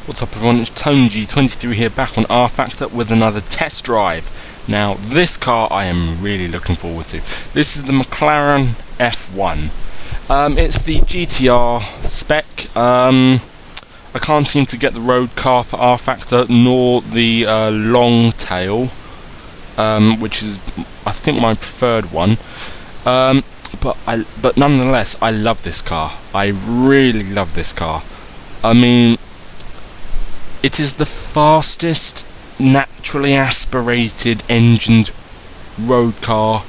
What's up everyone, it's Tony G23 here, back on Rfactor with another test drive. Now this car I am really looking forward to. This is the McLaren F1. It's the GTR spec. I can't seem to get the road car for Rfactor, nor the long tail, which is I think my preferred one. But nonetheless, I love this car. I really love this car. I mean, it is the fastest naturally aspirated engined road car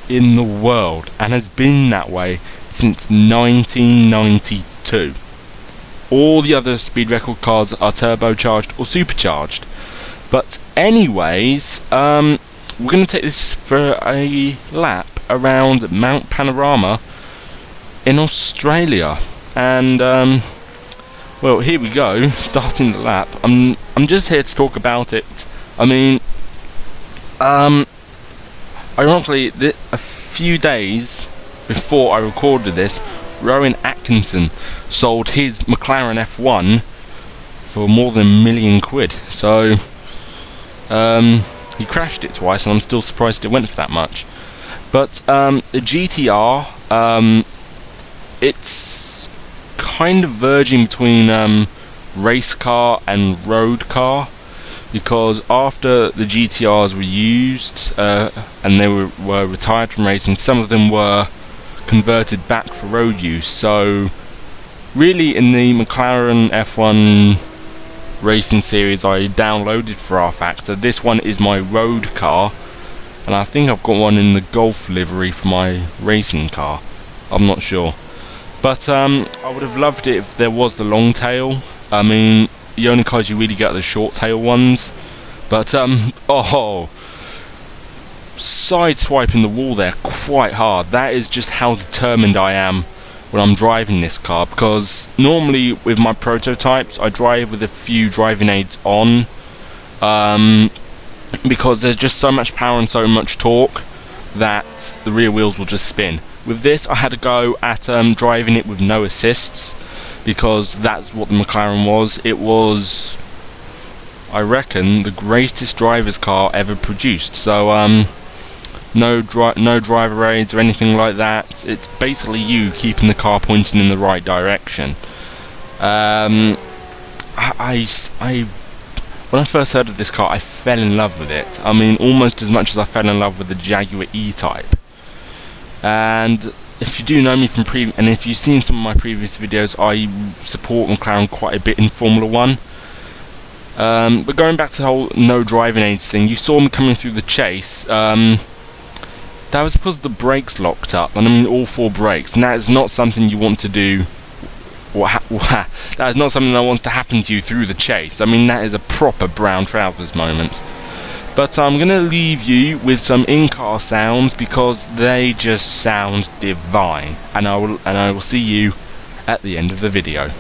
in the world, and has been that way since 1992. All the other speed record cars are turbocharged or supercharged. But anyways, we're going to take this for a lap around Mount Panorama in Australia, and well, here we go, starting the lap. I'm just here to talk about it. I mean, ironically, a few days before I recorded this, Rowan Atkinson sold his McLaren F1 for more than £1 million. So he crashed it twice, and I'm still surprised it went for that much. But the GTR, it's kind of verging between race car and road car, because after the GTRs were used and they were retired from racing, some of them were converted back for road use. So really, in the McLaren F1 racing series I downloaded for Rfactor, this one is my road car, and I think I've got one in the Golf livery for my racing car. I'm not sure. But I would have loved it if there was the long tail. I mean, the only cars you really get are the short tail ones. But oh, sideswiping the wall there quite hard. That is just how determined I am when I'm driving this car, because normally with my prototypes I drive with a few driving aids on, because there's just so much power and so much torque that the rear wheels will just spin. With this, I had to go at driving it with no assists, because that's what the McLaren was. It was, I reckon, the greatest driver's car ever produced. So no driver aids or anything like that. It's basically you keeping the car pointing in the right direction. When I first heard of this car, I fell in love with it. I mean, almost as much as I fell in love with the Jaguar E-Type. And if you do know me from and if you've seen some of my previous videos, I support McLaren quite a bit in Formula 1. But going back to the whole no driving aids thing, you saw me coming through the chase. That was because the brakes locked up, and I mean all 4 brakes, and that is not something you want to do. That is not something that wants to happen to you through the chase. I mean, that is a proper brown trousers moment. But I'm going to leave you with some in-car sounds, because they just sound divine. And I will see you at the end of the video.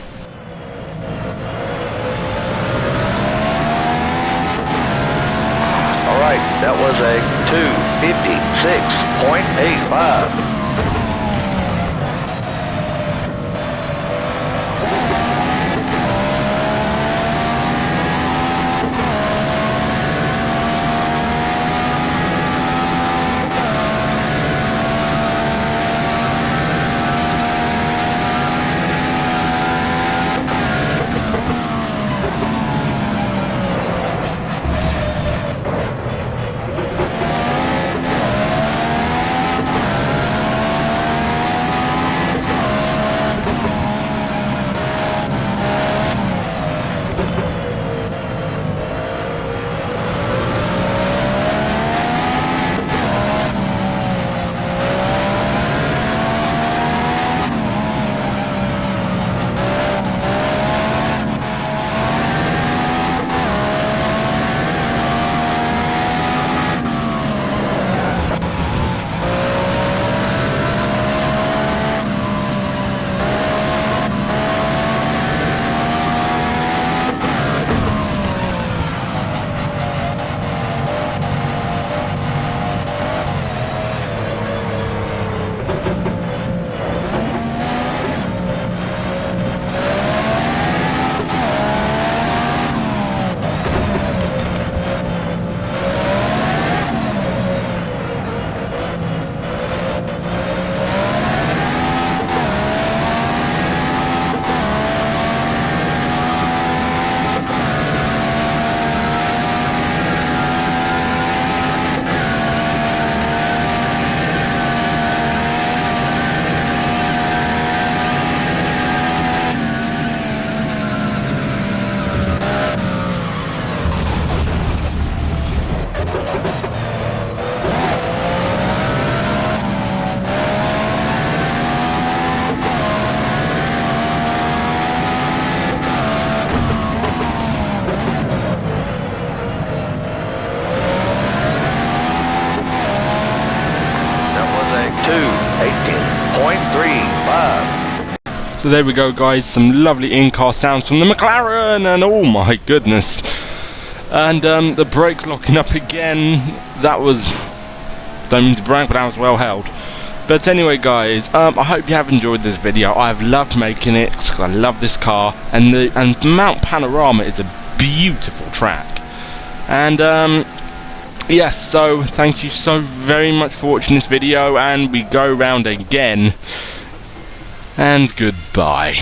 Alright, that was a 256.85. So there we go, guys, some lovely in-car sounds from the McLaren, and oh my goodness. And the brakes locking up again, that was, don't mean to brag, but that was well held. But anyway, guys, I hope you have enjoyed this video. I've loved making it, 'cause I love this car, and Mount Panorama is a beautiful track. And yes, so thank you so very much for watching this video, and we go round again, and goodbye.